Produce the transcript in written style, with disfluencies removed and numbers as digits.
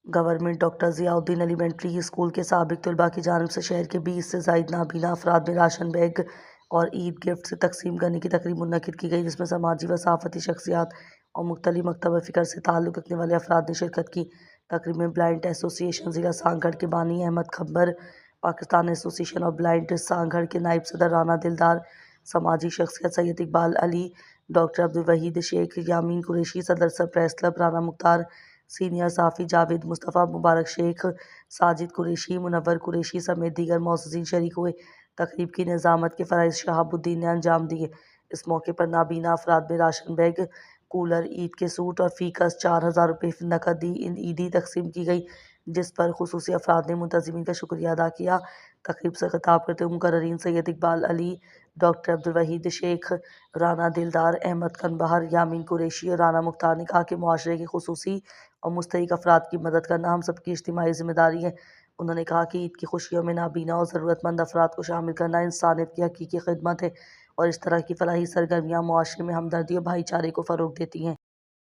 Government doctor Zia الدین elementary school کے سابق طلباء کی جانب سے شہر کے 20 سے زائد نابینا افراد میں راشن بیگ اور عید گفٹ سے تقسیم کرنے کی تقریب منعقد کی گئی، جس میں سماجی و صحافتی شخصیات اور مختلف مکتب فکر سے تعلق رکھنے والے افراد نے شرکت کی۔ تقریب میں بلائنڈ ایسوسی ایشن ضلع سانگھڑ کے بانی احمد کھمبر، پاکستان ایسوسی ایشن آف بلائنڈ سانگھڑ کے نائب صدر رانا دلدار، سماجی شخصیت سید اقبال علی، ڈاکٹر عبدالوحید شیخ، یامین قریشی، صدر پریس کلب رانا مختار، سینئر صحافی جاوید مصطفیٰ، مبارک شیخ، ساجد قریشی، منور قریشی سمیت دیگر معززین شریک ہوئے۔ تقریب کی نظامت کے فرائض شہاب الدین نے انجام دیے۔ اس موقع پر نابینا افراد میں راشن بیگ، کولر، عید کے سوٹ اور فی کس 4000 روپے نقد عیدی تقسیم کی گئی، جس پر خصوصی افراد نے منتظمین کا شکریہ ادا کیا۔ تقریب سے خطاب کرتے ہوئے مقررین سید اقبال علی، ڈاکٹر عبدالوحید شیخ، رانا دلدار، احمد کنبہر، یامین قریشی اور رانا مختار نے کہا کہ معاشرے کے خصوصی اور مستحق افراد کی مدد کرنا ہم سب کی اجتماعی ذمہ داری ہے۔ انہوں نے کہا کہ عید کی خوشیوں میں نابینا اور ضرورت مند افراد کو شامل کرنا انسانیت کی حقیقی خدمت ہے اور اس طرح کی فلاحی سرگرمیاں معاشرے میں ہمدردی اور بھائی چارے کو فروغ دیتی ہیں۔